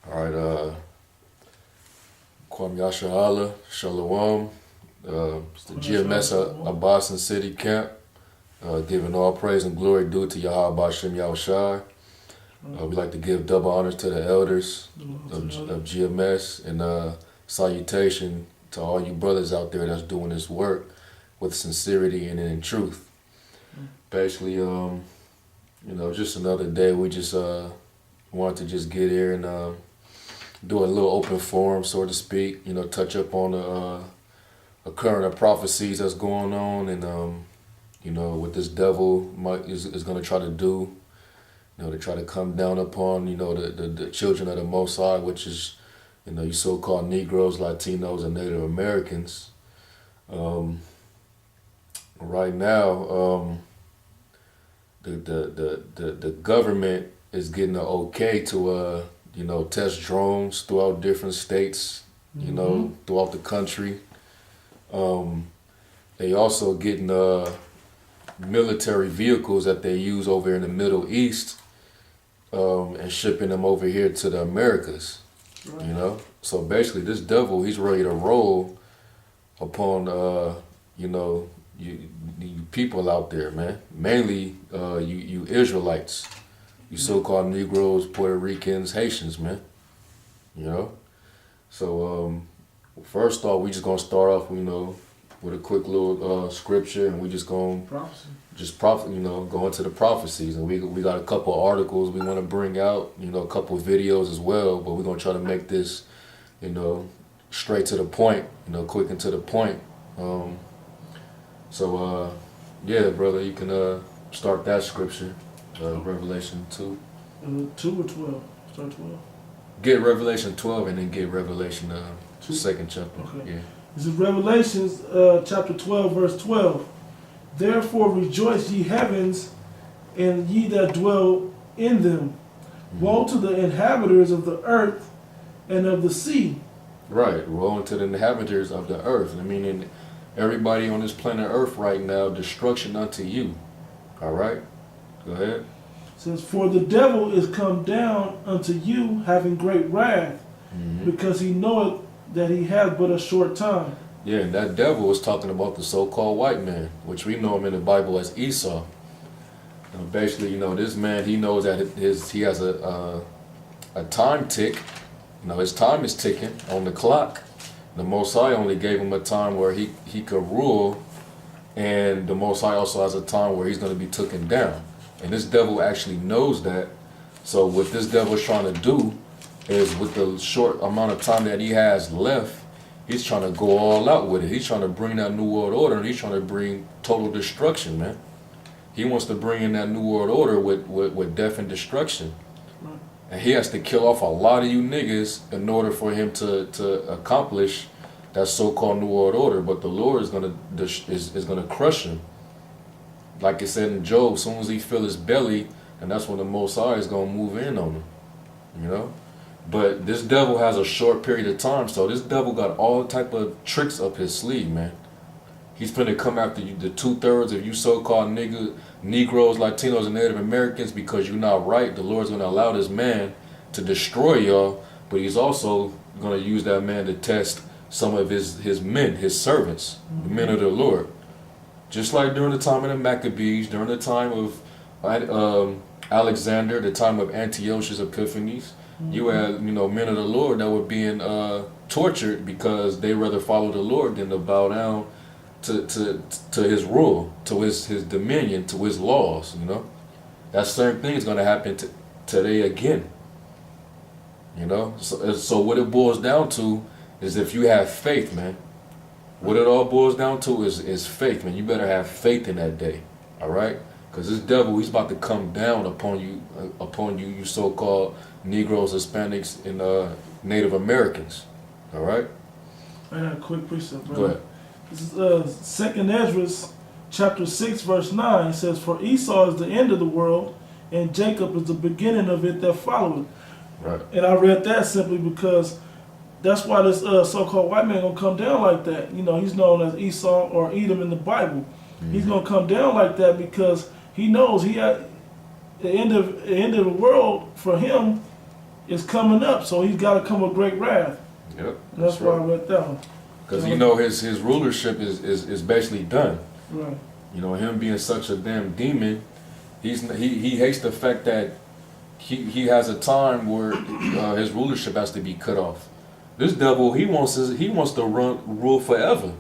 All right, Kwam Yashala, Shalom. It's the GMS of Boston City Camp. Giving all praise and glory due to Yahweh Bashem Yahushai. We'd like to give double honors to the elders of GMS and salutation to all you brothers out there that's doing this work with sincerity and in truth. Basically, just another day. We just wanted to just get here and do a little open forum, so to speak. Touch up on the current prophecies that's going on, and what this devil is going to try to do. To try to come down upon the children of the Most High, which is you so-called Negroes, Latinos, and Native Americans. Right now, the government is getting an okay to test drones throughout different states, throughout the country. They also getting military vehicles that they use over in the Middle East, and shipping them over here to the Americas. Right. So basically this devil, he's ready to roll upon you people out there, man. Mainly you Israelites, you so-called Negroes, Puerto Ricans, Haitians, man. So first off, we just gonna start off with a quick little scripture, and we just gonna go into the prophecies, and we got a couple of articles we want to bring out, a couple of videos as well, but we're gonna try to make this straight to the point, quick and to the point. Yeah, brother, you can start that scripture, Revelation 2. 2 or 12? Start 12. Get Revelation 12 and then get Revelation 2nd chapter. Okay. Yeah. This is Revelations chapter 12, verse 12. Therefore rejoice, ye heavens, and ye that dwell in them. Mm-hmm. Woe to the inhabitants of the earth and of the sea. Right, woe to the inhabitants of the earth. I mean, everybody on this planet Earth right now, destruction unto you. All right? Go ahead. It says, for the devil is come down unto you, having great wrath, because he knoweth that he hath but a short time. Yeah, and that devil is talking about the so-called white man, which we know him in the Bible as Esau. Basically, this man, he knows that he has a time tick. His time is ticking on the clock. The Most High only gave him a time where he could rule, and the Most High also has a time where he's going to be taken down. And this devil actually knows that. So what this devil is trying to do is, with the short amount of time that he has left, he's trying to go all out with it. He's trying to bring that New World Order, and he's trying to bring total destruction, man. He wants to bring in that New World Order with death and destruction. Right. And he has to kill off a lot of you niggas in order for him to accomplish that so-called New World Order. But the Lord is gonna crush him. Like it said in Job, as soon as he fill his belly, and that's when the Most High is gonna move in on him. But this devil has a short period of time, so this devil got all type of tricks up his sleeve, man. He's finna come after you, the 2/3 of you so-called Negroes, Latinos, and Native Americans, because you're not right. The Lord's gonna allow this man to destroy y'all, but he's also gonna use that man to test some of his men, his servants, the men of the Lord. Just like during the time of the Maccabees, during the time of Alexander, the time of Antiochus Epiphanes, you had, men of the Lord that were being tortured because they rather follow the Lord than to bow down to his rule, to his dominion, to his laws. That same thing is going to happen today again. So what it boils down to is, if you have faith, man. What it all boils down to is faith, man. You better have faith in that day, all right? Because this devil, he's about to come down upon you, you so-called Negroes, Hispanics, and Native Americans, all right? I got a quick precept, brother. Go ahead. This is 2nd Ezra, chapter 6, verse 9. It says, for Esau is the end of the world, and Jacob is the beginning of it that followeth. Right. And I read that simply because that's why this so-called white man gonna come down like that. He's known as Esau or Edom in the Bible. He's gonna come down like that because he knows he had the end of the world for him is coming up, so he's got to come with great wrath. Yep. And that's why I read that one. Because his rulership is basically done. Right. Him being such a damn demon, he hates the fact that he has a time where his rulership has to be cut off. This devil, he wants to rule forever.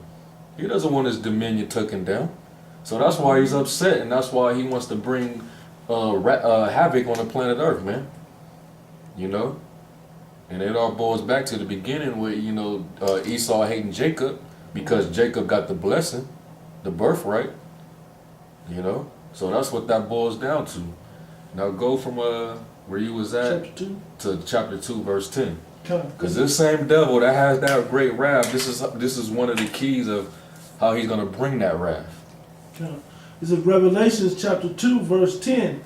He doesn't want his dominion taken down. So that's why he's upset, and that's why he wants to bring havoc on the planet Earth, man. And it all boils back to the beginning where, Esau hating Jacob because Jacob got the blessing, the birthright, So that's what that boils down to. Now go from where you was at Chapter 2. to chapter 2, verse 10. Because Okay. this same devil that has that great wrath, this is one of the keys of how he's going to bring that wrath. Okay. It's in Revelations chapter 2, verse 10.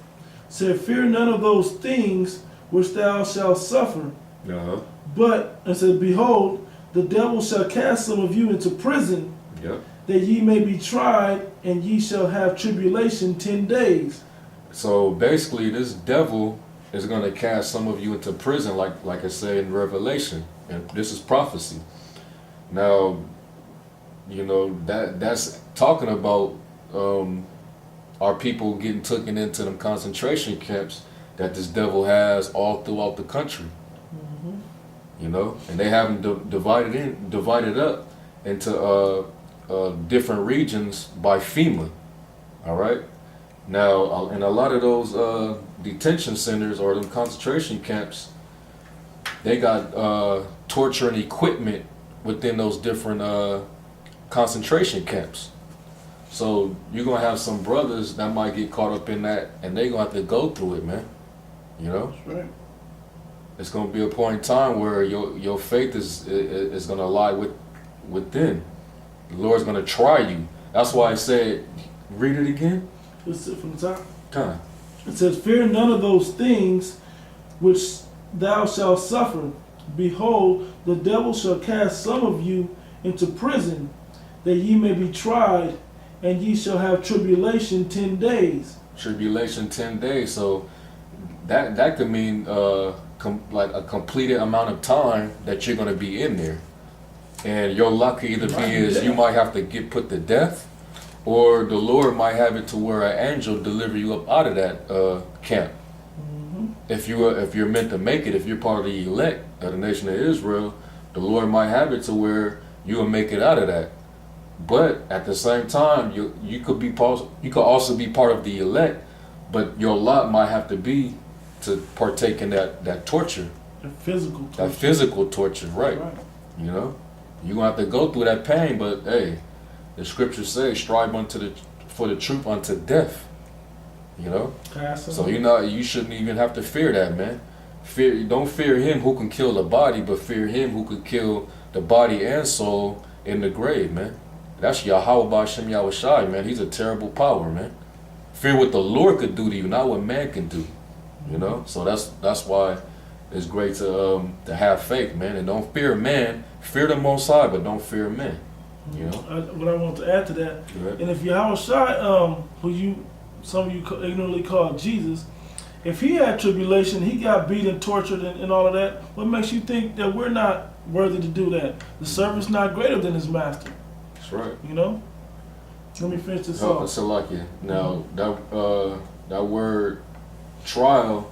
Said, fear none of those things which thou shalt suffer. Uh-huh. But, and said, behold, the devil shall cast some of you into prison, Yep. that ye may be tried, and ye shall have tribulation 10 days. So basically, this devil is going to cast some of you into prison, like I say in Revelation, and this is prophecy. Now, that's talking about our people getting taken into them concentration camps that this devil has all throughout the country. And they have them divided up into different regions by FEMA. All right. Now, in a lot of those detention centers or them concentration camps, they got torture and equipment within those different concentration camps. So you're gonna have some brothers that might get caught up in that, and they're gonna have to go through it, man. That's right. It's gonna be a point in time where your faith is gonna lie within. The Lord's gonna try you. That's why I said, read it again. Let's sit from the top. Time. It says, fear none of those things which thou shalt suffer. Behold, the devil shall cast some of you into prison, that ye may be tried, and ye shall have tribulation 10 days. Tribulation 10 days. So that could mean like a completed amount of time that you're going to be in there. And your luck could either be is you might have to get put to death, or the Lord might have it to where an angel deliver you up out of that camp. If you're meant to make it, if you're part of the elect of the nation of Israel, the Lord might have it to where you will make it out of that. But at the same time, you could also be part of the elect, but your lot might have to be to partake in that torture. That physical torture, right. You're gonna have to go through that pain, but hey, the scriptures say, strive for the truth unto death. So you shouldn't even have to fear that, man. Don't fear him who can kill the body, but fear him who could kill the body and soul in the grave, man. That's Yahweh B'Shem Yahushai, man. He's a terrible power, man. Fear what the Lord could do to you, not what man can do. So that's why it's great to have faith, man. And don't fear man. Fear the Most High, but don't fear men. What I want to add to that, and if Yahushai, who some of you ignorantly call Jesus, if he had tribulation, he got beaten, tortured, and all of that, what makes you think that we're not worthy to do that? The servant's not greater than his master. That's right. Let me finish this off. Salakia. Now, that word trial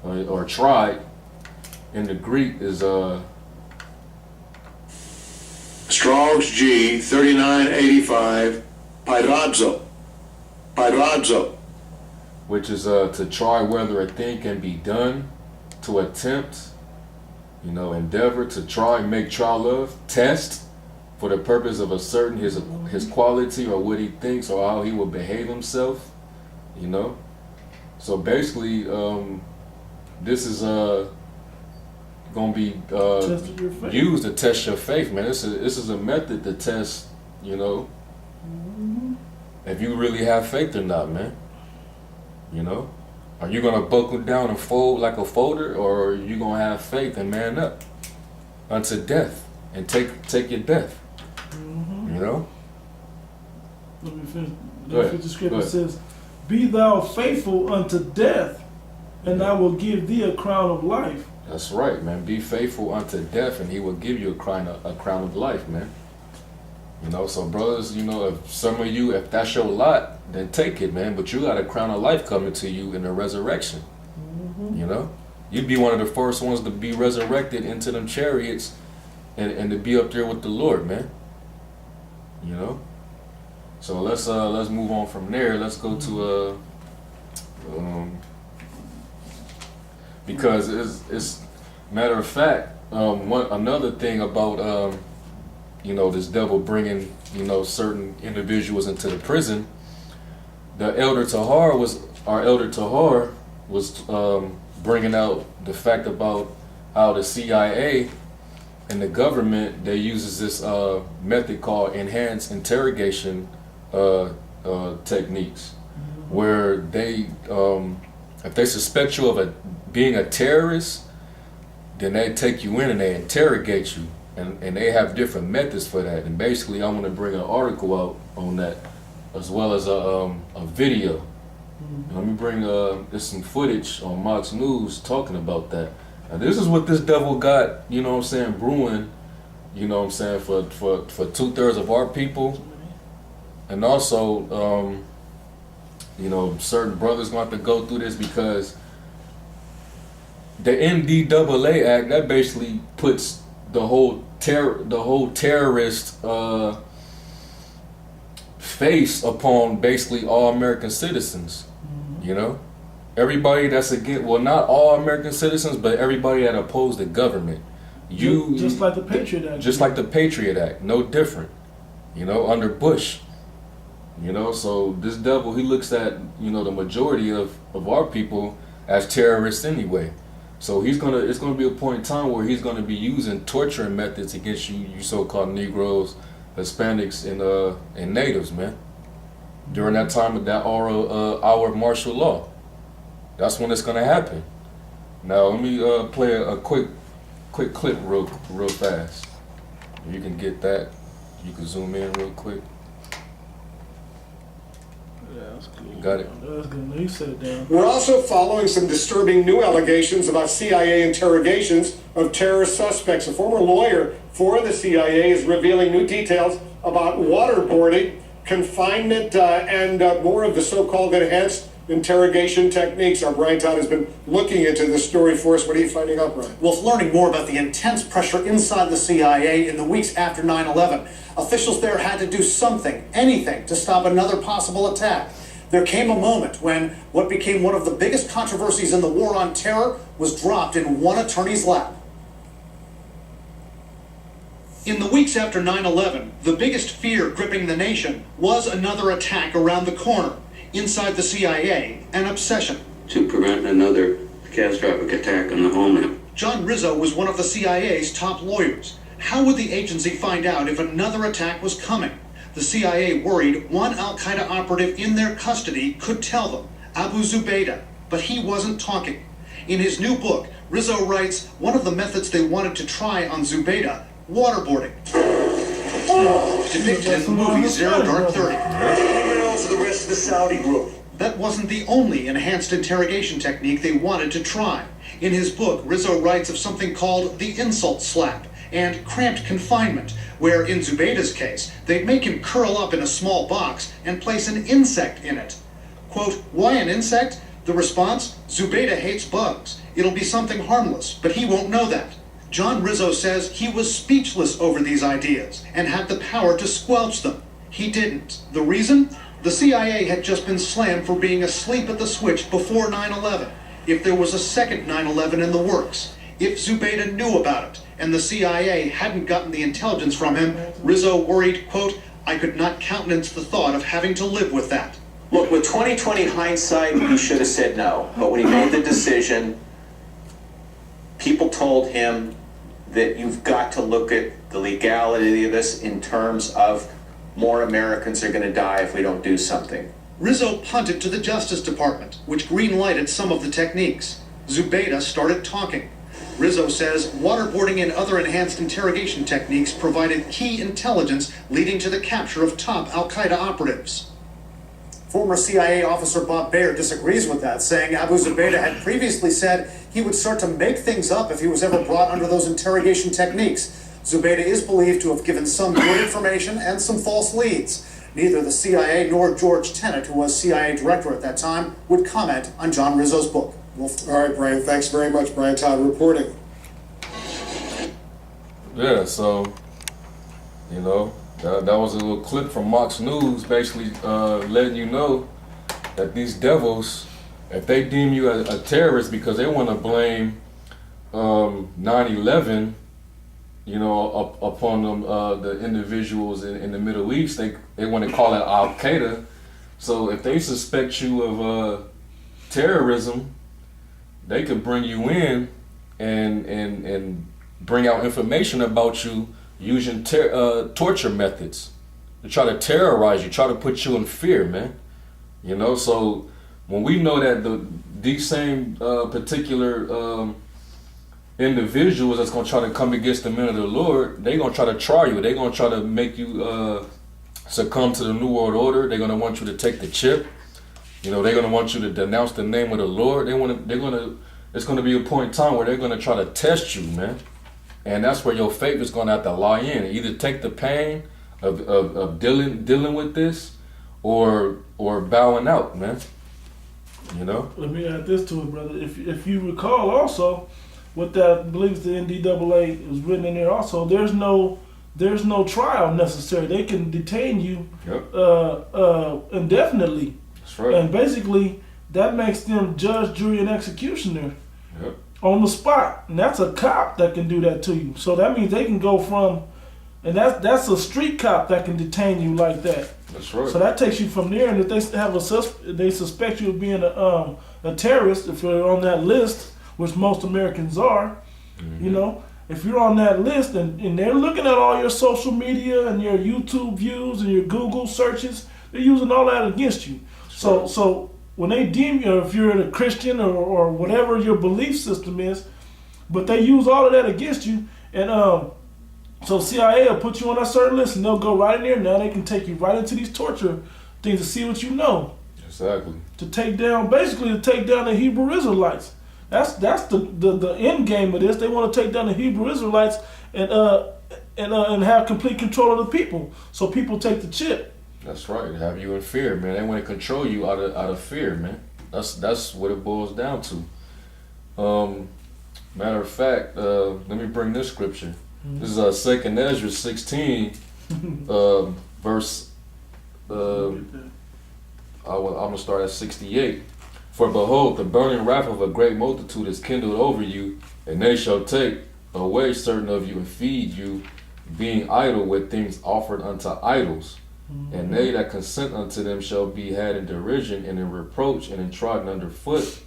or tried in the Greek is Strong's G 3985 Pyradzo, which is to try whether a thing can be done, to attempt, endeavor, to try, make trial of, test, for the purpose of ascertain his quality or what he thinks or how he will behave himself. So basically, this is going to be used to test your faith, man. This is a method to test, if you really have faith or not, man. Are you going to buckle down and fold like a folder, or are you going to have faith and man up unto death and take your death? Let me finish the scripture. It says, be thou faithful unto death, and I will give thee a crown of life. That's right, man. Be faithful unto death, and he will give you a crown of life, man. You know, so brothers, you know, if some of you, if that's your lot, then take it, man. But you got a crown of life coming to you in the resurrection. You know, you'd be one of the first ones to be resurrected into them chariots, and to be up there with the Lord, man. You know. So let's move on from there. Let's go to because it's matter of fact, another thing about you know, this devil bringing, you know, certain individuals into the prison. Our elder Tahar was bringing out the fact about how the CIA and the government, they uses this method called enhanced interrogation techniques, where they if they suspect you of being a terrorist, then they take you in and they interrogate you, and they have different methods for that. And basically, I'm going to bring an article out on that, as well as a video. Let me bring there's some footage on Mox News talking about that. Now, this is what this devil got, you know what I'm saying, brewing, you know what I'm saying, for 2/3 of our people. And also, you know, certain brothers going to have to go through this, because the NDAA Act, that basically puts the whole terrorist face upon basically all American citizens. You know, everybody that's against, well, not all American citizens, but everybody that oppose the government. Just like the Patriot Act. Just like the Patriot Act, no different. You know, under Bush. You know, so this devil, he looks at, you know, the majority of our people as terrorists anyway. So it's gonna be a point in time where he's gonna be using torturing methods against you so-called Negroes, Hispanics, and natives, man. During that time of that hour of martial law, that's when it's gonna happen. Now let me play a quick clip real fast. You can get that. You can zoom in real quick. Yeah, that's cool. Got it. That's good. Now you set it down. We're also following some disturbing new allegations about CIA interrogations of terrorist suspects. A former lawyer for the CIA is revealing new details about waterboarding, confinement, and more of the so-called enhanced interrogation techniques. Our Brian Todd has been looking into this story for us. What are you finding out, Brian? Well, learning more about the intense pressure inside the CIA in the weeks after 9/11. Officials there had to do something, anything, to stop another possible attack. There came a moment when what became one of the biggest controversies in the war on terror was dropped in one attorney's lap. In the weeks after 9/11, the biggest fear gripping the nation was another attack around the corner. Inside the CIA, an obsession to prevent another catastrophic attack on the homeland. John Rizzo was one of the CIA's top lawyers. How would the agency find out if another attack was coming? The CIA worried one al-Qaeda operative in their custody could tell them, Abu Zubaydah, but he wasn't talking. In his new book, Rizzo writes one of the methods they wanted to try on Zubaydah, waterboarding. Depicted in the movie Zero Dark 30. To the rest of the Saudi group. That wasn't the only enhanced interrogation technique they wanted to try. In his book, Rizzo writes of something called the insult slap and cramped confinement, where in Zubaydah's case, they'd make him curl up in a small box and place an insect in it. Quote, why an insect? The response, Zubaydah hates bugs. It'll be something harmless, but he won't know that. John Rizzo says he was speechless over these ideas and had the power to squelch them. He didn't. The reason? The CIA had just been slammed for being asleep at the switch before 9/11. If there was a second 9/11 in the works, if Zubaydah knew about it, and the CIA hadn't gotten the intelligence from him, Rizzo worried, quote, I could not countenance the thought of having to live with that. Look, with 20/20 hindsight, he should have said no. But when he made the decision, people told him that you've got to look at the legality of this in terms of more Americans are going to die if we don't do something. Rizzo punted to the Justice Department, which green-lighted some of the techniques. Zubaydah started talking. Rizzo says waterboarding and other enhanced interrogation techniques provided key intelligence leading to the capture of top al-Qaeda operatives. Former CIA officer Bob Baer disagrees with that, saying Abu Zubaydah had previously said he would start to make things up if he was ever brought under those interrogation techniques. Zubaydah is believed to have given some good information and some false leads. Neither the CIA nor George Tenet, who was CIA director at that time, would comment on John Rizzo's book. All right, Brian. Thanks very much. Brian Todd reporting. Yeah, so, you know, that was a little clip from Mox News basically letting you know that these devils, if they deem you a terrorist because they want to blame 9/11, you know, upon them, the individuals in the Middle East, they want to call it Al-Qaeda. So if they suspect you of terrorism, they could bring you in and bring out information about you using torture methods to try to terrorize you, try to put you in fear, man. You know, so when we know that these same particular individuals that's gonna try to come against the men of the Lord, they gonna try to try you. They gonna try to make you succumb to the New World Order. They're gonna want you to take the chip. You know, they're gonna want you to denounce the name of the Lord. It's gonna be a point in time where they're gonna try to test you, man. And that's where your faith is gonna have to lie in. Either take the pain of dealing with this, or bowing out, man. You know. Let me add this to it, brother. If you recall, also, what that I believe is the NDAA is written in there. Also, there's no trial necessary. They can detain you indefinitely. That's right. And basically, that makes them judge, jury, and executioner Yep. on the spot. And that's a cop that can do that to you. So that means they can go from, and that's a street cop that can detain you like that. That's right. So that takes you from there. And if they have they suspect you of being a terrorist, if you're on that list, which most Americans are, you know, if you're on that list and they're looking at all your social media and your YouTube views and your Google searches, they're using all that against you. So when they deem you, if you're a Christian or whatever your belief system is, but they use all of that against you, and so CIA will put you on a certain list and they'll go right in there. Now they can take you right into these torture things to see what you know. Exactly. To take down the Hebrew Israelites. That's the end game of this. They want to take down the Hebrew Israelites and have complete control of the people. So people take the chip. That's right. Have you in fear, man. They want to control you out of fear, man. That's what it boils down to. Matter of fact, let me bring this scripture. This is 2nd Ezra 16, verse. I'm gonna start at 68. For behold, the burning wrath of a great multitude is kindled over you, and they shall take away certain of you and feed you, being idle with things offered unto idols. And they that consent unto them shall be had in derision and in reproach and in trodden under foot.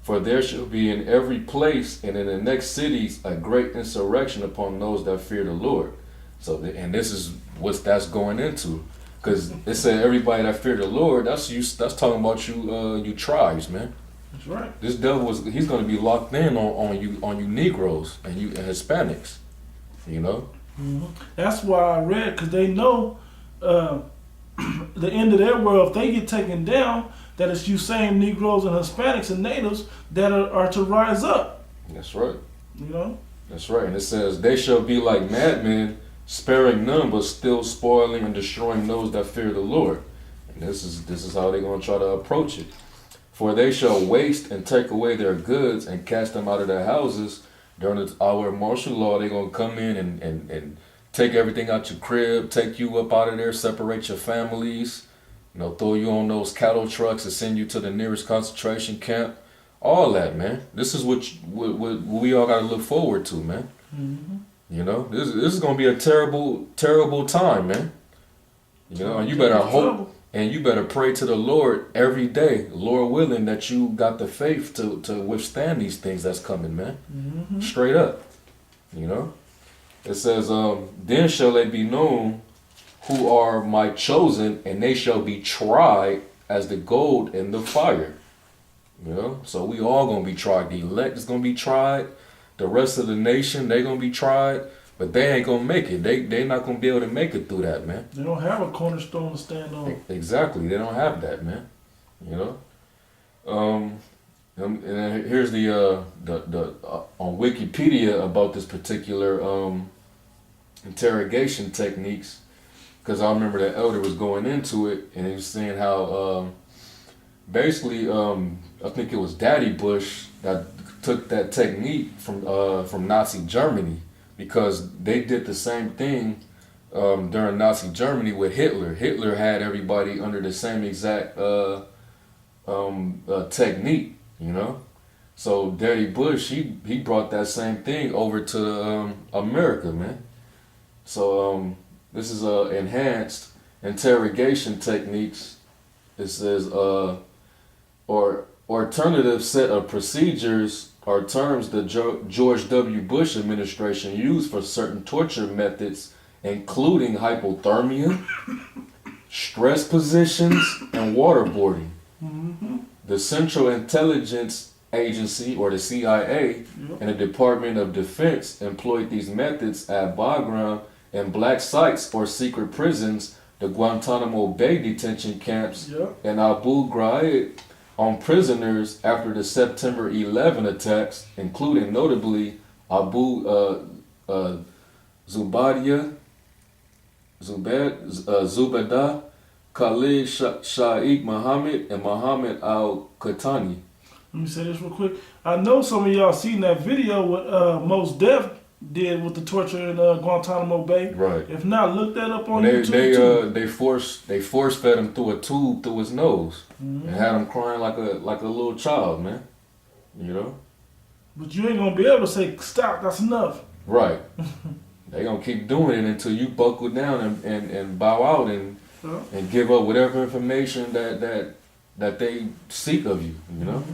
For there shall be in every place and in the next cities a great insurrection upon those that fear the Lord. So, and this is what that's going into. Because it said everybody that fear the Lord, that's talking about you tribes, man. That's right. This devil he's going to be locked in on you Negroes and you and Hispanics, you know. That's why I read, because they know the end of their world. If they get taken down, that it's you same Negroes and Hispanics and natives that are to rise up. That's right. You know. That's right. And it says they shall be like madmen, sparing none, but still spoiling and destroying those that fear the Lord. And this is how they're going to try to approach it. For they shall waste and take away their goods and cast them out of their houses. During our martial law, they're going to come in and take everything out your crib, take you up out of there, separate your families, you know, throw you on those cattle trucks and send you to the nearest concentration camp. All that, man. This is what we all got to look forward to, man. You know, this is gonna be a terrible, terrible time, man. You know, and you better hope and you better pray to the Lord every day, Lord willing, that you got the faith to withstand these things that's coming, man. Straight up. You know, it says, then shall they be known who are my chosen, and they shall be tried as the gold in the fire. You know, so we all gonna be tried. The elect is gonna be tried. The rest of the nation, they gonna be tried. But they ain't gonna make it. They not gonna be able to make it through that, man. They don't have a cornerstone to stand on. Exactly. They don't have that, man. You know. And then here's the on Wikipedia about this particular interrogation techniques, because I remember the elder was going into it and he was saying how basically I think it was Daddy Bush that took that technique from Nazi Germany, because they did the same thing during Nazi Germany with Hitler. Hitler had everybody under the same exact technique, you know. So Daddy Bush, he brought that same thing over to America, man. So this is enhanced interrogation techniques. It says or alternative set of procedures are terms the George W. Bush administration used for certain torture methods, including hypothermia, stress positions, and waterboarding. The Central Intelligence Agency, or the CIA, and the Department of Defense employed these methods at Bagram and black sites or secret prisons, the Guantanamo Bay detention camps, and Abu Ghraib on prisoners after the September 11 attacks, including notably Abu Zubaydah, Khalid Shaikh Mohammed, and Mohammed al-Qahtani. Let me say this real quick. I know some of y'all seen that video what Mos Def did with the torture in Guantanamo Bay. Right. If not, look that up on YouTube too. They force fed him through a tube through his nose and had him crying like a little child, man. You know. But you ain't gonna be able to say stop. That's enough. Right. They gonna keep doing it until you buckle down and bow out and give up whatever information that they seek of you. You know.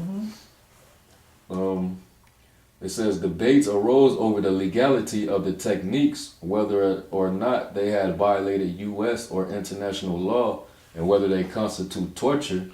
It says debates arose over the legality of the techniques, whether or not they had violated U.S. or international law, and whether they constitute torture.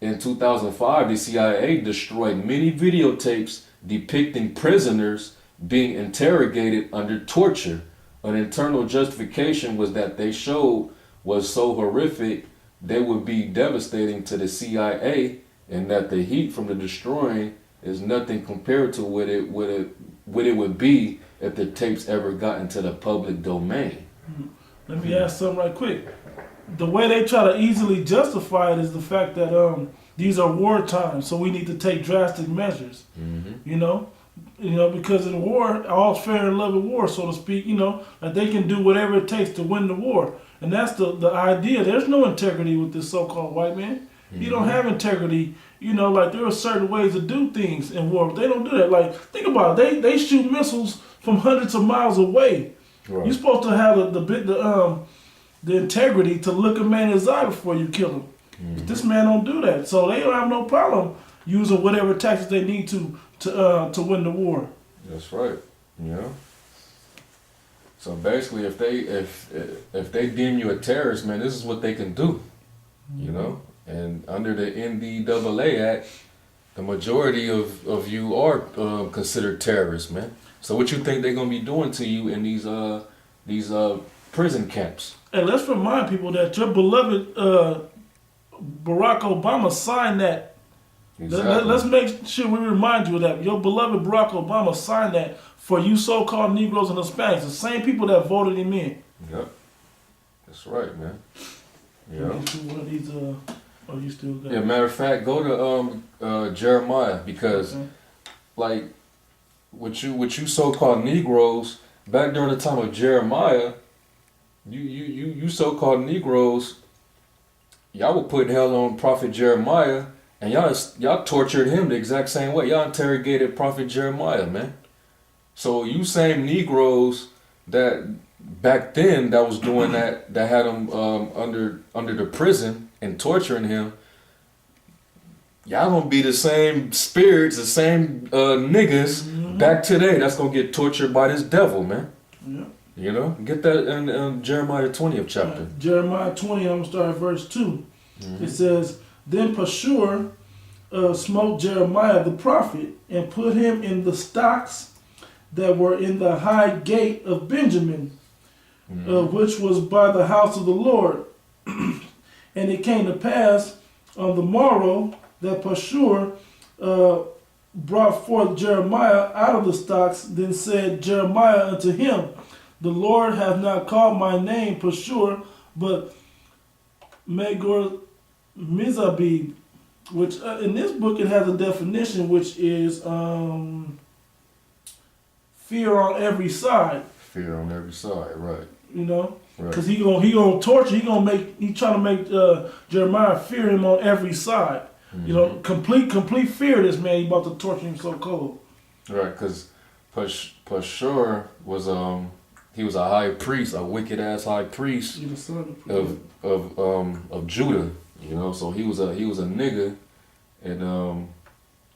In 2005, the CIA destroyed many videotapes depicting prisoners being interrogated under torture. An internal justification was that they showed was so horrific they would be devastating to the CIA, and that the heat from the destroying is nothing compared to what it would be if the tapes ever got into the public domain. Let me ask something right quick. The way they try to easily justify it is the fact that these are war times, so we need to take drastic measures. You know, because in war, all's fair in love and war, so to speak. You know, that they can do whatever it takes to win the war, and that's the idea. There's no integrity with this so-called white man. You don't have integrity. You know, like there are certain ways to do things in war, but they don't do that. Like, think about it. They shoot missiles from hundreds of miles away. Right. You're supposed to have the integrity to look a man in his eye before you kill him. But this man don't do that, so they don't have no problem using whatever tactics they need to win the war. That's right. You know. So basically, if they deem you a terrorist, man, this is what they can do. You know. And under the NDAA Act, the majority of you are considered terrorists, man. So what you think they're gonna be doing to you in these prison camps? And let's remind people that your beloved Barack Obama signed that. Exactly. Let's make sure we remind you of that. Your beloved Barack Obama signed that for you so-called Negroes and Hispanics, the same people that voted him in. Yep, that's right, man. Yeah. One of these. Oh, you still got it? Matter of fact, go to Jeremiah, because like what you so-called Negroes back during the time of Jeremiah, you so-called Negroes, y'all were putting hell on Prophet Jeremiah, and y'all tortured him the exact same way. Y'all interrogated Prophet Jeremiah, man. So you same Negroes that back then that was doing that had him under the prison and torturing him, y'all gonna be the same spirits, the same niggas back today that's gonna get tortured by this devil, man. Yeah. You know, get that in Jeremiah 20th chapter. Jeremiah 20, I'm gonna start at verse 2. It says, "Then Pashur smote Jeremiah the prophet and put him in the stocks that were in the high gate of Benjamin, which was by the house of the Lord. And it came to pass on the morrow that Pashur brought forth Jeremiah out of the stocks. Then said Jeremiah unto him, The Lord hath not called my name Pashur, but Magor Mizabib, which in this book it has a definition which is fear on every side. Fear on every side, right? You know, Right. because he gonna torture. He trying to make Jeremiah fear him on every side. You know, complete fear. This man, he about to torture him so cold. Right, because Pashur was he was a high priest, a wicked ass high priest He the son of of Judah. You know, so he was a nigga, and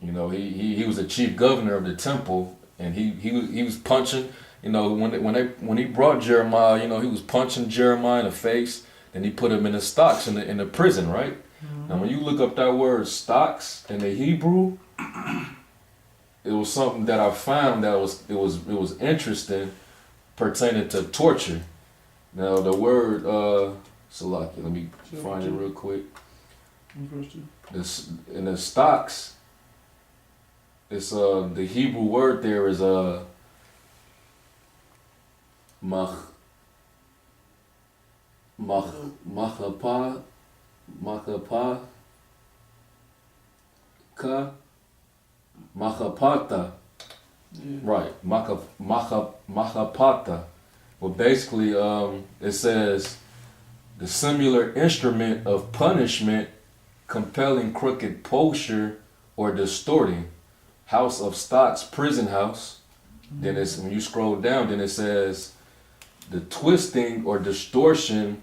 you know he was the chief governor of the temple, and he was punching. You know, when he brought Jeremiah, you know, he was punching Jeremiah in the face. Then he put him in the stocks in the prison, right? Now, when you look up that word stocks in the Hebrew, it was something that I found that was interesting, pertaining to torture. Now, the word Salaki, let me find it real quick. Verse 2. This in the stocks, it's the Hebrew word there is machapata, Yeah. right? Machapata. Well, basically, it says the similar instrument of punishment, compelling crooked posture or distorting. House of stocks, prison house. Then it's when you scroll down, then it says the twisting or distortion,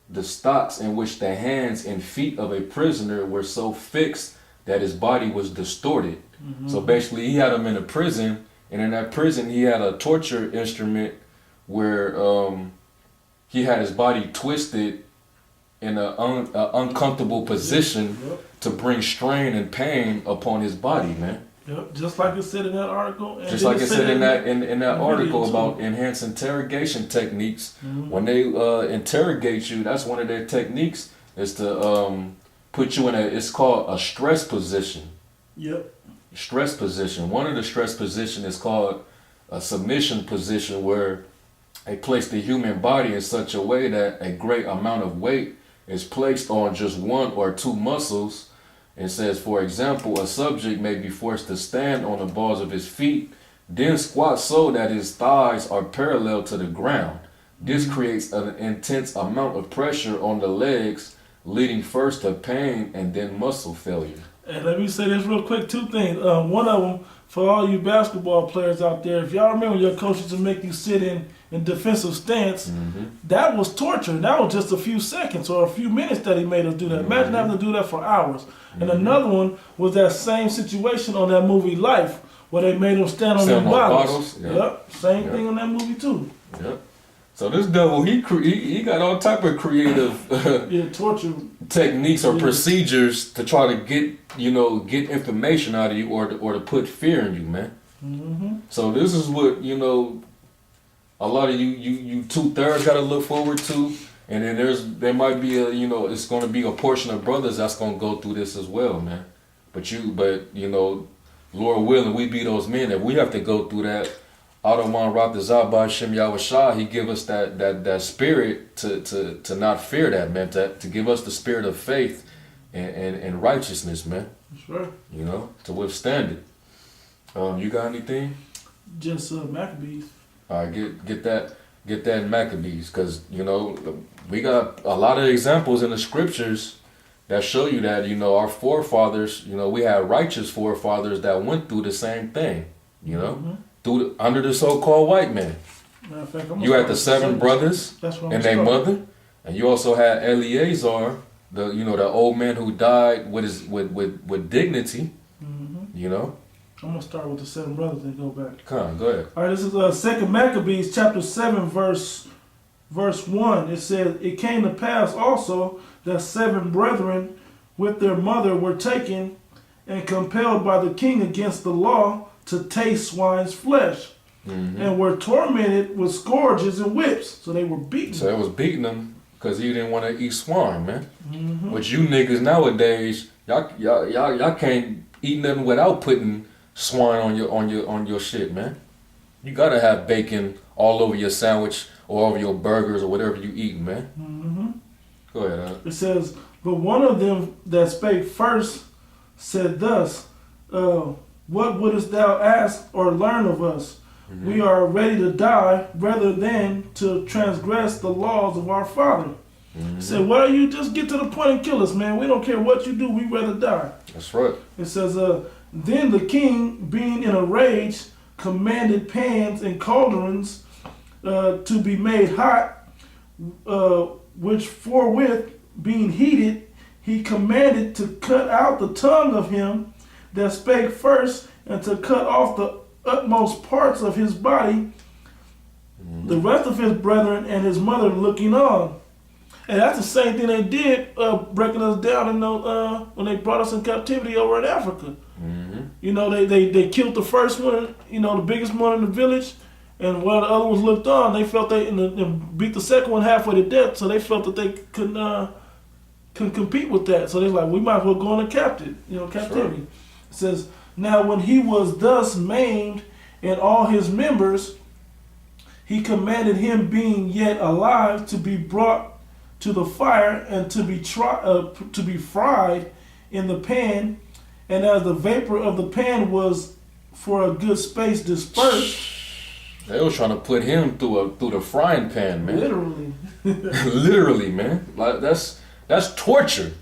the stocks in which the hands and feet of a prisoner were so fixed that his body was distorted. So basically, he had him in a prison, and in that prison, he had a torture instrument where he had his body twisted in an uncomfortable position to bring strain and pain upon his body, man. Yep, just like it said in that article. And Just like it said in that video article too. about enhanced interrogation techniques. When they interrogate you, that's one of their techniques is to put you in it's called a stress position. Yep. Stress position. One of the stress position is called a submission position, where they place the human body in such a way that a great amount of weight is placed on just one or two muscles. It says, for example, a subject may be forced to stand on the balls of his feet, then squat so that his thighs are parallel to the ground. This creates an intense amount of pressure on the legs, leading first to pain and then muscle failure. And let me say this real quick, two things. One of them, for all you basketball players out there, if y'all remember your coaches to make you sit in defensive stance, that was torture. That was just a few seconds or a few minutes that he made us do that. Imagine having to do that for hours. And another one was that same situation on that movie Life, where they made him stand on their bottles. Yep. Same thing on that movie too. Yep. So this devil, he got all type of creative torture techniques or procedures to try to get information out of you or to put fear in you, man. So this is what a lot of you 2/3 got to look forward to, and then there might be it's going to be a portion of brothers that's going to go through this as well, man. But Lord willing, we be those men that we have to go through that. Adawan Ratazah by Shem Yahushua, he give us that spirit to not fear that, man, to give us the spirit of faith and righteousness, man. That's right. To withstand it. You got anything? Just Maccabees. All right, get that in Maccabees, because we got a lot of examples in the scriptures that show you that our forefathers, we had righteous forefathers that went through the same thing, under the so-called white man. Matter of fact, You had the 7 brothers and their mother, and you also had Eleazar, the old man who died with dignity. I'm gonna start with the 7 brothers and go back. Come on, go ahead. All right, this is 2 Maccabees chapter 7 verse 1. It says, "It came to pass also that 7 brethren with their mother were taken and compelled by the king against the law to taste swine's flesh. and were tormented with scourges and whips. So they were beaten. So they was beating him because he didn't want to eat swine, man. But you niggas nowadays, y'all can't eat nothing without putting swine on your shit, man. You gotta have bacon all over your sandwich or over your burgers or whatever you eat, man. Go ahead, Al. It says, but one of them that spake first said thus, what wouldest thou ask or learn of us? We are ready to die rather than to transgress the laws of our father. He said, well, you just get to the point and kill us, man. We don't care what you do. We'd rather die. That's right. It says, then the king, being in a rage, commanded pans and cauldrons to be made hot, which forthwith, being heated, he commanded to cut out the tongue of him that spake first, and to cut off the utmost parts of his body, the rest of his brethren and his mother looking on. And that's the same thing they did, breaking us down in when they brought us in captivity over in Africa. You know, they killed the first one, you know, the biggest one in the village, and while the other ones looked on, they felt and beat the second one halfway to death, so they felt that they couldn't compete with that. So they're like, we might as well go into captivity. Sure. It says, now when he was thus maimed and all his members, he commanded him, being yet alive, to be brought to the fire and to be fried in the pan. And as the vapor of the pan was for a good space dispersed, they was trying to put him through the frying pan, man. Literally, literally, man. Like that's torture.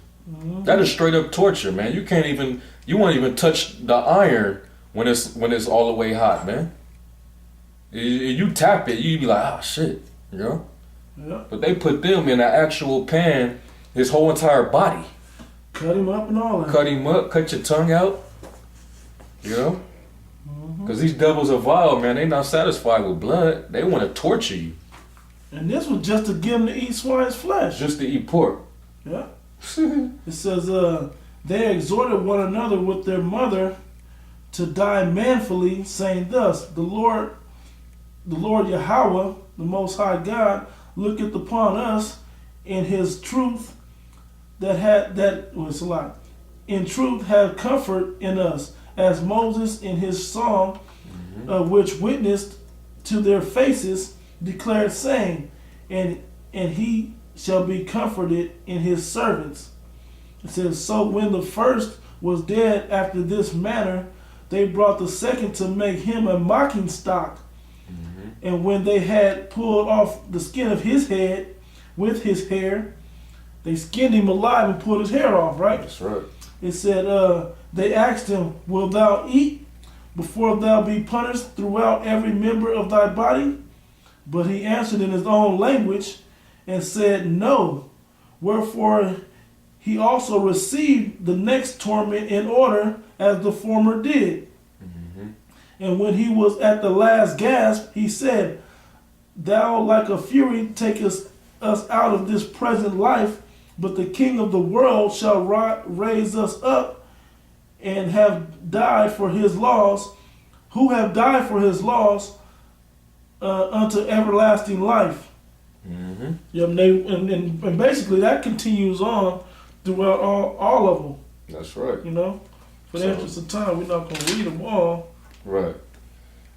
That is straight up torture, man. You won't even touch the iron when it's all the way hot, man. You tap it, you be like, oh shit, you know. Yeah. But they put them in an actual pan, his whole entire body. Cut him up and all that. Cut him up, cut your tongue out. You know? Because these devils are vile, man. They not satisfied with blood. They want to torture you. And this was just to get him to eat swine's flesh. Just to eat pork. Yeah. It says, they exhorted one another with their mother to die manfully, saying thus, the Lord Yahweh, the Most High God, looketh upon us in his truth in truth have comfort in us, as Moses in his song, which witnessed to their faces, declared, saying, and he shall be comforted in his servants. It says, so when the first was dead after this manner, they brought the second to make him a mocking stock. And when they had pulled off the skin of his head with his hair, they skinned him alive and pulled his hair off, right? That's right. It said, they asked him, wilt thou eat before thou be punished throughout every member of thy body? But he answered in his own language and said, no. Wherefore he also received the next torment in order as the former did. And when he was at the last gasp, he said, thou like a fury takest us out of this present life, but the King of the world shall raise us up and have died for his laws, who have died for his laws unto everlasting life. Yeah, and basically that continues on throughout all of them. That's right. You know, for the interest of time, we're not going to read them all. Right.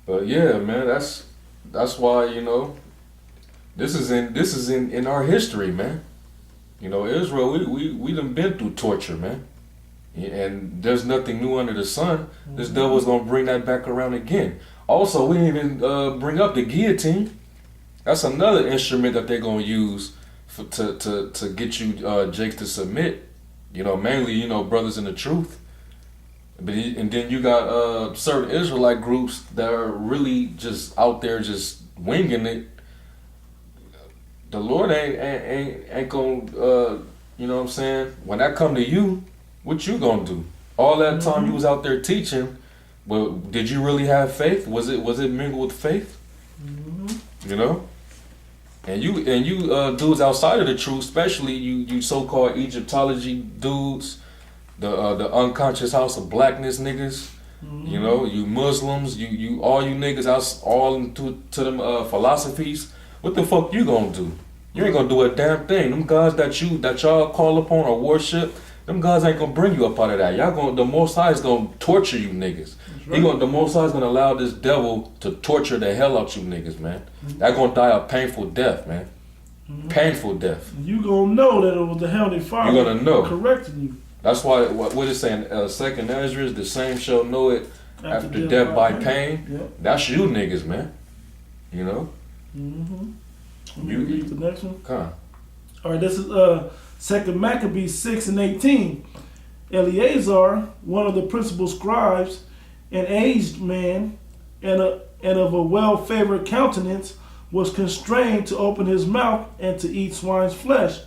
But yeah, man, that's why, you know, this is in our history, man. You know, Israel, we done been through torture, man. And there's nothing new under the sun. This devil's gonna bring that back around again. Also, we didn't even bring up the guillotine. That's another instrument that they're gonna use to get you Jake to submit. You know, mainly, you know, brothers in the truth. But and then you got certain Israelite groups that are really just out there just winging it. The Lord ain't gonna you know what I'm saying? When I come to you, what you gonna do? All that time you was out there teaching, well, did you really have faith? Was it mingled with faith? You know? And you dudes outside of the truth, especially you so-called Egyptology dudes, the unconscious house of blackness niggas, You know, you Muslims, you all you niggas out, all into to them philosophies. What the fuck you gonna do? You ain't gonna do a damn thing. Them gods that y'all call upon or worship, them gods ain't gonna bring you up out of that. The Most High is gonna torture you niggas. Right. The Most High is gonna allow this devil to torture the hell out you niggas, man. That gonna die a painful death, man. Painful death. You gonna know that it was the Heavenly Father. You gonna know. Correcting you. That's why what it's saying. Second Ezra is the same shall know it after death by pain. Yep. That's you niggas, man. You know. Let me read the next one. Come. All right, this is 2 Maccabees 6:18. Eleazar, one of the principal scribes, an aged man and of a well-favored countenance, was constrained to open his mouth and to eat swine's flesh.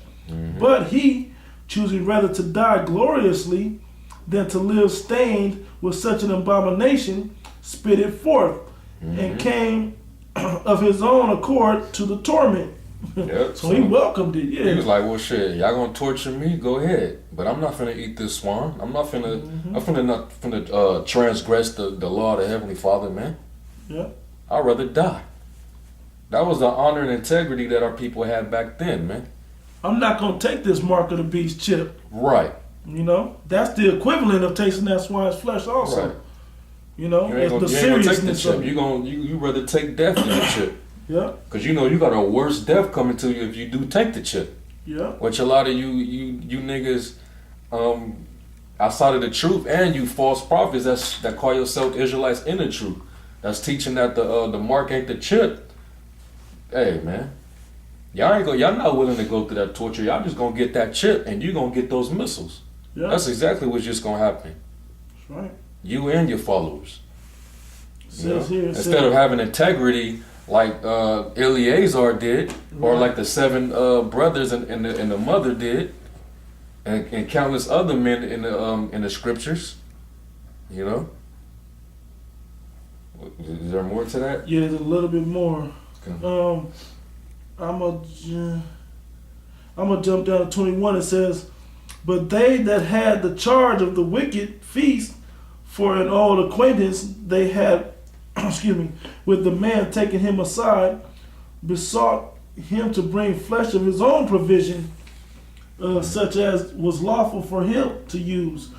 But he, choosing rather to die gloriously than to live stained with such an abomination, spit it forth, and came of his own accord to the torment. Yep. So he welcomed it. Yeah. He was like, "Well, shit, y'all gonna torture me? Go ahead, but I'm not finna eat this swine. I'm not finna transgress the law of the Heavenly Father, man. Yeah. I'd rather die." That was the honor and integrity that our people had back then, man. I'm not gonna take this mark of the beast chip. Right. You know, that's the equivalent of tasting that swine's flesh. Also, Right. you know, You ain't it's gonna, the you ain't gonna take the seriousness chip. of it. You rather take death than the chip. Yeah, Cause you know you got a worse death coming to you if you do take the chip. yeah, Which a lot of you niggas outside of the truth, and you false prophets that call yourself Israelites in the truth, that's teaching that the mark ain't the chip. Hey man, y'all not willing to go through that torture. Y'all just gonna get that chip and you gonna get those missiles. yeah. That's exactly what's just gonna happen. That's right. You and your followers. It You know? says here, it Instead says- of having integrity like Eleazar did, or like the seven brothers and the mother did, and countless other men in the scriptures. You know. Is there more to that? yeah, there's a little bit more. Okay. I'm gonna jump down to 21. It says, "But they that had the charge of the wicked feast, for an old acquaintance they had, excuse me, with the man taking him aside, besought him to bring flesh of his own provision, such as was lawful for him to use,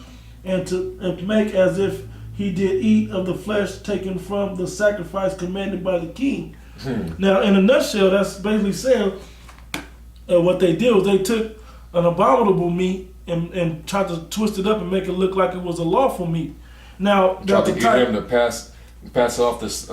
and to make as if he did eat of the flesh taken from the sacrifice commanded by the king." Now, in a nutshell, that's basically saying what they did was they took an abominable meat and tried to twist it up and make it look like it was a lawful meat. Now, Tried to the get him to pass off this,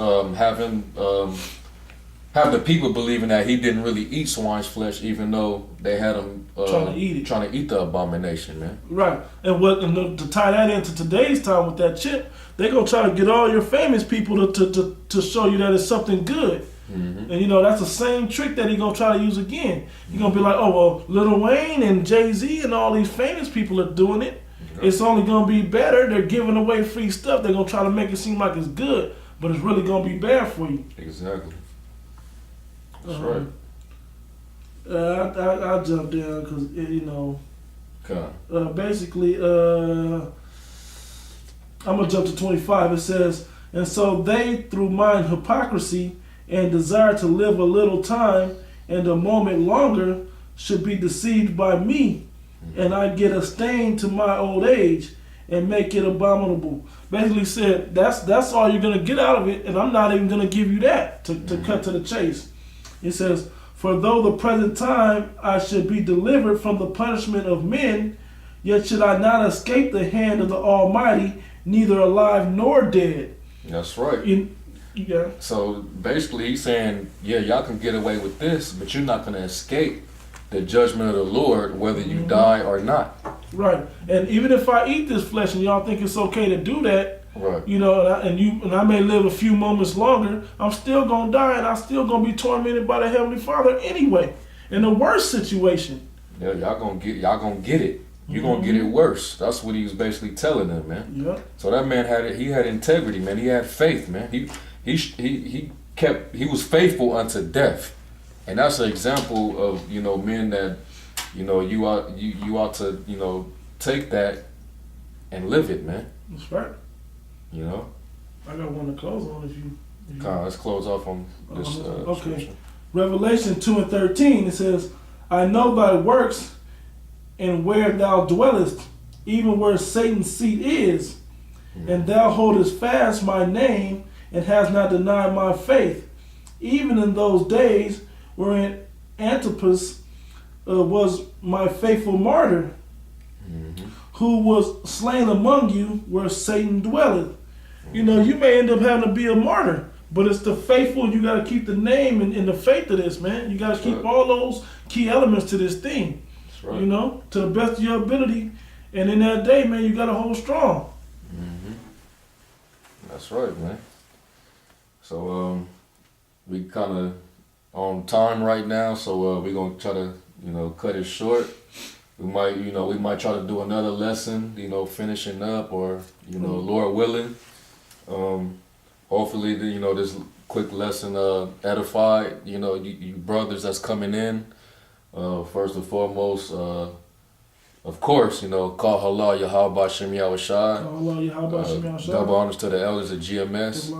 have the people believing that he didn't really eat swine's flesh, even though they had him Trying to eat it. trying to eat the abomination, man. Right, and to tie that into today's time with that chip, they're gonna try to get all your famous people to show you that it's something good. And you know that's the same trick that he's gonna try to use again. He's gonna be like, "Oh well, Lil Wayne and Jay-Z and all these famous people are doing it. It's only gonna be better. They're giving away free stuff. They're gonna try to make it seem like it's good, but it's really gonna be bad for you." Exactly. That's Uh-huh. right. I'll jump down because you know. Come. Basically, I'm gonna jump to 25. It says, "And so they, through mine hypocrisy and desire to live a little time and a moment longer, should be deceived by me, and I get a stain to my old age and make it abominable." Basically said that's all you're gonna get out of it, and I'm not even gonna give you that to cut to the chase. It says, "For though the present time I should be delivered from the punishment of men, yet should I not escape the hand of the Almighty, neither alive nor dead." That's right. Yeah, So basically, he's saying, yeah, y'all can get away with this, but you're not gonna escape the judgment of the Lord, whether you die or not. right. And even if I eat this flesh and y'all think it's okay to do that, Right. you know, and I may live a few moments longer, I'm still gonna die and I'm still gonna be tormented by the Heavenly Father anyway. In the worst situation. Yeah, y'all gonna get it. You're gonna get it worse. That's what he was basically telling them, man. Yeah. So that man he had integrity, man. He had faith, man. He was faithful unto death, and that's an example of men that you ought to take that and live it, man. That's right. You know? I got one to close on if you. Let's close off on this Okay. scripture. Revelation 2:13, it says, I know thy works and where thou dwellest, even where Satan's seat is, and thou holdest fast my name, and hast not denied my faith, even in those days wherein Antipas was my faithful martyr, who was slain among you where Satan dwelleth. You know, you may end up having to be a martyr, but it's the faithful. You got to keep the name and the faith of this, man. You got to keep all those key elements to this thing. That's right. You know, to the best of your ability. And in that day, man, you got to hold strong. That's right, man. So we kind of on time right now, so we're gonna try to cut it short. We might try to do another lesson, finishing up, or Lord willing. Hopefully this quick lesson edified you brothers that's coming in. First and foremost, of course, call halal Yahweh Shem Yahushai. Double honors to the elders of GMS.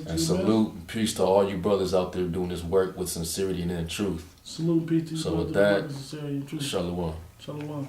And salute and peace to all you brothers out there doing this work with sincerity and in truth. Salute and peace to you. So with that, Shalom. Shalom.